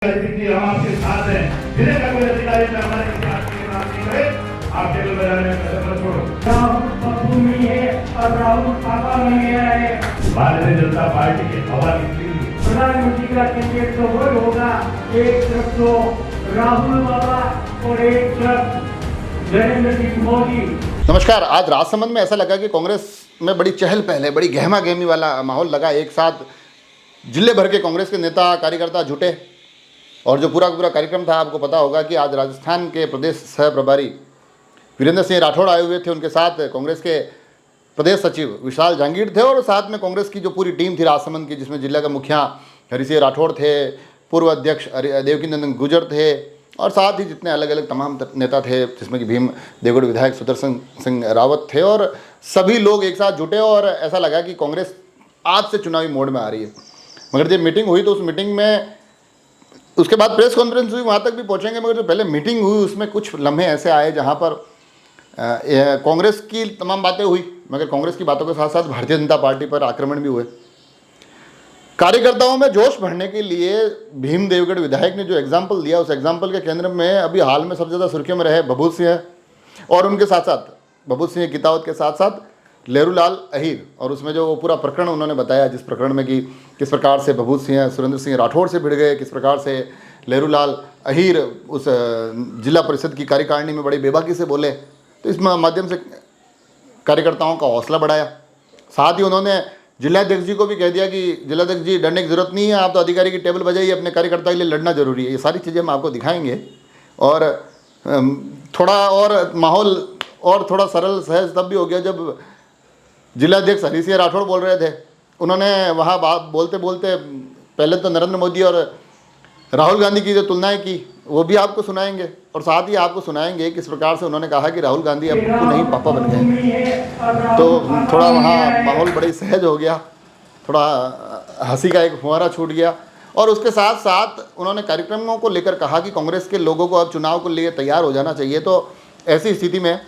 हम आपके साथ हैं। जिन्हें का कोई अधिकारी हमारे साथ नहीं करे, आप टेबल बनाने में कदम मत छोड़ो। राहुल नहीं है और राहुल पापा नहीं है। भारतीय जनता पार्टी की हवा निकली। प्रधानमंत्री का कैंडिडेट तो वही होगा, एक तरफ तो राहुल बाबा और एक तरफ नरेंद्र सिंह मोदी। नमस्कार। आज राजसमंद में ऐसा लगा कि कांग्रेस में बड़ी चहल पहल है, बड़ी गहमा गहमी वाला माहौल लगा। एक साथ जिले भर के कांग्रेस के नेता कार्यकर्ता जुटे और जो पूरा कार्यक्रम था, आपको पता होगा कि आज राजस्थान के प्रदेश सह प्रभारी वीरेंद्र सिंह राठौड़ आए हुए थे। उनके साथ कांग्रेस के प्रदेश सचिव विशाल जहांगीर थे और साथ में कांग्रेस की जो पूरी टीम थी राजसमंद की, जिसमें जिला का मुखिया हरि सिंह राठौड़ थे, पूर्व अध्यक्ष देवकी नंदन गुर्जर थे और साथ ही जितने अलग अलग तमाम नेता थे, जिसमें कि भीम देवगढ़ विधायक सुदर्शन सिंह रावत थे और सभी लोग एक साथ जुटे और ऐसा लगा कि कांग्रेस आज से चुनावी मोड में आ रही है। मगर जब मीटिंग हुई तो उस मीटिंग में उसके बाद प्रेस कॉन्फ्रेंस हुई, वहाँ तक भी पहुँचेंगे, मगर जो पहले मीटिंग हुई उसमें कुछ लम्हे ऐसे आए जहाँ पर कांग्रेस की तमाम बातें हुई, मगर कांग्रेस की बातों के साथ साथ भारतीय जनता पार्टी पर आक्रमण भी हुए। कार्यकर्ताओं में जोश भरने के लिए भीम देवगढ़ विधायक ने जो एग्जाम्पल दिया, उस एग्जाम्पल के केंद्र में अभी हाल में सबसे ज़्यादा सुर्खियों में रहे भभूत सिंह और उनके साथ साथ भभूत सिंह कितावत के साथ साथ लेरूलाल अहीर। और उसमें जो पूरा प्रकरण उन्होंने बताया, जिस प्रकरण में कि किस प्रकार से भभूत सिंह सुरेंद्र सिंह राठौड़ से भिड़ गए, किस प्रकार से लेरूलाल अहीर उस जिला परिषद की कार्यकारिणी में बड़ी बेबाकी से बोले, तो इस माध्यम से कार्यकर्ताओं का हौसला बढ़ाया। साथ ही उन्होंने जिलाध्यक्ष जी को भी कह दिया कि जिलाध्यक्ष जी, डरने की जरूरत नहीं है, आप तो अधिकारी की टेबल बजाइए, अपने कार्यकर्ता के लिए लड़ना जरूरी है। ये सारी चीज़ें हम आपको दिखाएंगे और थोड़ा और माहौल और थोड़ा सरल सहज तब भी हो गया जब जिलाध्यक्ष हरि सिंह राठौड़ बोल रहे थे। उन्होंने वहाँ बात बोलते बोलते पहले तो नरेंद्र मोदी और राहुल गांधी की जो तुलनाएं की, वो भी आपको सुनाएंगे और साथ ही आपको सुनाएंगे किस प्रकार से उन्होंने कहा कि राहुल गांधी अब तो नहीं पापा बन गए। तो थोड़ा वहाँ माहौल बड़ी सहज हो गया, थोड़ा हंसी का एक फुहारा छूट गया। और उसके साथ साथ उन्होंने कार्यक्रमों को लेकर कहा कि कांग्रेस के लोगों को अब चुनाव को लिए तैयार हो जाना चाहिए। तो ऐसी स्थिति में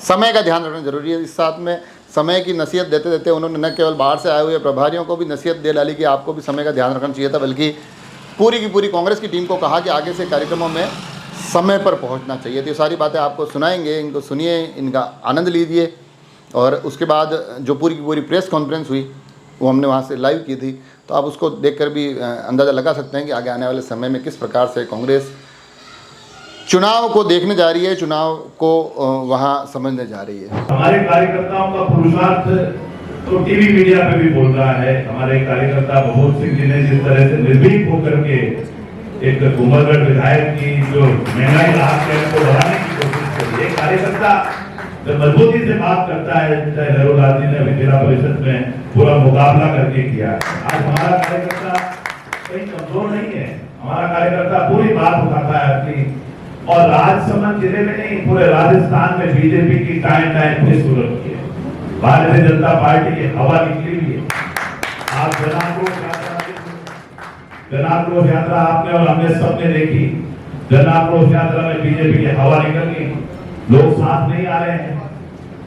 समय का ध्यान रखना जरूरी है। इस साथ में समय की नसीहत देते देते उन्होंने न केवल बाहर से आए हुए प्रभारियों को भी नसीहत दे डाली कि आपको भी समय का ध्यान रखना चाहिए था, बल्कि पूरी की पूरी कांग्रेस की टीम को कहा कि आगे से कार्यक्रमों में समय पर पहुंचना चाहिए। तो ये सारी बातें आपको सुनाएंगे, इनको सुनिए, इनका आनंद लीजिए। और उसके बाद जो पूरी की पूरी प्रेस कॉन्फ्रेंस हुई वो हमने वहाँ से लाइव की थी, तो आप उसको देखकर भी अंदाज़ा लगा सकते हैं कि आगे आने वाले समय में किस प्रकार से कांग्रेस चुनाव को देखने जा रही है, चुनाव को वहाँ समझने जा रही है। हमारे कार्यकर्ताओं का पुरुषार्थ तो टीवी मीडिया पे भी बोल रहा है। हमारे कार्यकर्ता भभूत सिंह जी ने जिस तरह से निर्भीक होकर के एक कुंभलगढ़ विधायक की जो महंगाई राहत है उसको बढ़ाने की कोशिश करी है। कार्यकर्ता जब मजबूती से बात करता है, चाहे लेरूलाल जी ने जिला परिषद में पूरा मुकाबला करके किया। आज हमारा कार्यकर्ता कहीं कमजोर नहीं है, हमारा कार्यकर्ता पूरी बात उठाता है अपनी। और राजसमंद जिले में नहीं, पूरे राजस्थान में बीजेपी की टाइम पूरी सूरत की है। भारतीय जनता पार्टी की हवा निकली हुई है। आप जनाक्रोश यात्रा आपने और हमने सबने देखी। जनाक्रोश यात्रा में बीजेपी की हवा निकल गई, लोग साथ नहीं आ रहे हैं।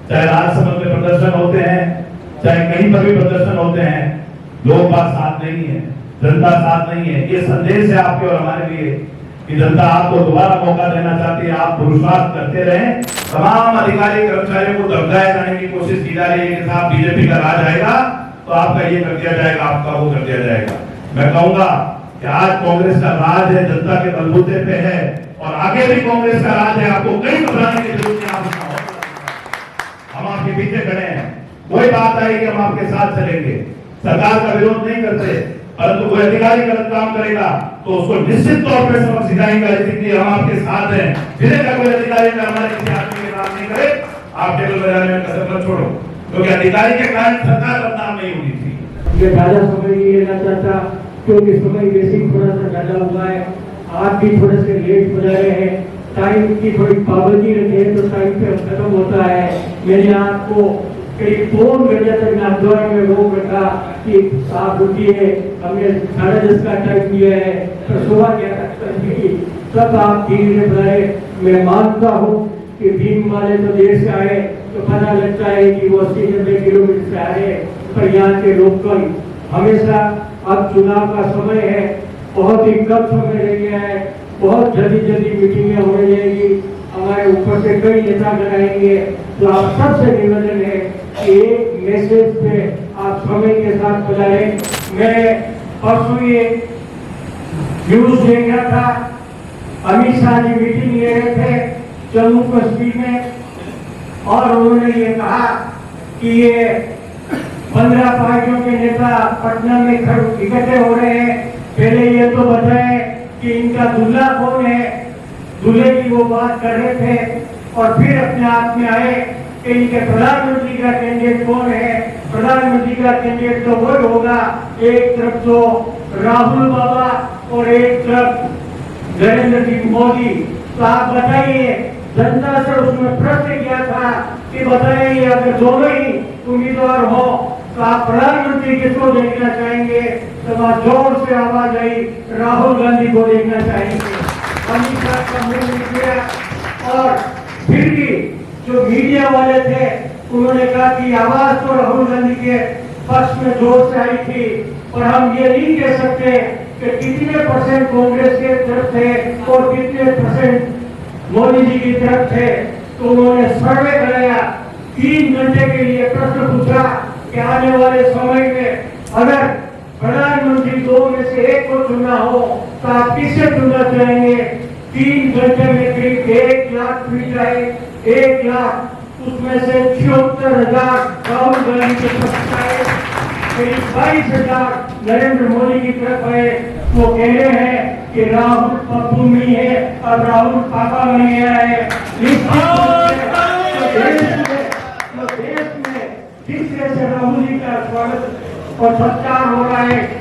चाहे राजसमंद में प्रदर्शन होते हैं, चाहे कहीं पर भी प्रदर्शन होते हैं, लोग बात साथ नहीं है, जनता साथ नहीं है। ये संदेश है आपके और हमारे लिए कि जनता आपको दोबारा मौका देना चाहती है। आप पुरुषार्थ करते रहें। तमाम अधिकारी कर्मचारियों को दबकाए जाने की कोशिश की जा रही है कि साहब बीजेपी का राज आएगा तो आपका ये कर दिया जाएगा, आपका वो कर दिया जाएगा। मैं कहूंगा कि आज कांग्रेस का राज है, जनता के बलबूते पे है और आगे भी कांग्रेस का राज है। आपको कहीं घबराने की जरूरत नहीं, हम आपके पीछे खड़े हैं। कोई बात आई कि हम आपके साथ चलेंगे, सरकार का विरोध नहीं करते, परंतु कोई अधिकारी गलत काम करेगा तो उसको निश्चित तौर पर सबक सिखाएंगे कि हम आपके साथ हैं। जिन्हें का कोई अधिकारी हमारे किसी आदमी के नाम नहीं करे, आप टेबल बनाने में कसर मत छोड़ो, क्योंकि अधिकारी के कारण सरकार बदनाम नहीं हुई थी। ये राजा समय नहीं लेना चाहता, क्योंकि समय वैसे थोड़ा सा डाला हुआ है। आप भी थोड़े से लेट हो रहे हैं, टाइम की थोड़ी पाबंदी रखें तो टाइम पे खत्म होता है। मैंने आपको करीब 4 घंटे तक नाथद्वारा में रोक रखा कि आप रुकिए, हमने 10:30 का टाइम दिया है, तो 11:15 तक दी, तब आप धीरे बढ़ाए। मैं मानता हूँ कि भीम वाले तो देर से आए तो पता लगता है कि वो 80-90 किलोमीटर से आ रहे, पर यहाँ के लोग हमेशा अब चुनाव का समय है बहुत ही कम समय रह गया है, बहुत जल्दी मीटिंगें होने जाएगी, हमारे ऊपर से कई नेता लगाएंगे। तो आप सबसे निवेदन है कि एक मैसेज पे आप समय के साथ बुलाएं। मैं परसों ये न्यूज देख रहा था, अमित शाह जी मीटिंग ले रहे थे जम्मू कश्मीर में, और उन्होंने ये कहा कि ये 15 पार्टियों के नेता पटना में इकट्ठे हो रहे हैं। पहले ये तो बताएं कि इनका दूल्हा कौन है, दूल्हे की वो बात कर रहे थे, और फिर अपने आप में आए कि इनके प्रधानमंत्री का कैंडिडेट कौन है। प्रधानमंत्री का कैंडिडेट तो वही होगा, एक तरफ तो राहुल बाबा और एक तरफ नरेंद्र जी मोदी। तो आप बताइए, जनता से उसमें प्रश्न किया था कि बताइए अगर दोनों ही उम्मीदवार हो तो आप प्रधानमंत्री किसको देखना चाहेंगे? तो वहां जोर से आवाज आई, राहुल गांधी को देखना चाहेंगे। अमित शाह का मुंह नहीं किया, और फिर भी जो मीडिया वाले थे उन्होंने कहा कि आवाज तो राहुल गांधी के पक्ष में जोर से आई थी, पर हम ये नहीं कह सकते कि कितने % कांग्रेस के तरफ थे और कितने % मोदी जी की तरफ थे। तो उन्होंने सर्वे कराया, 3 घंटे के लिए प्रश्न पूछा कि आने वाले समय में अगर प्रधानमंत्री 2 में से एक को चुनना हो तो आप किसे चुनना चाहेंगे? 3 घंटे में करीब 1 लाख ट्वीट आए, 1 लाख, उसमें से 76,000 राहुल गांधी के पक्ष आए, करीब 22,000 नरेंद्र मोदी की तरफ है। वो कह रहे हैं कि राहुल पप्पू नहीं है, अब राहुल पापा बन गया है। देश में जिस तरह से राहुल जी का स्वागत और सत्कार हो रहा है,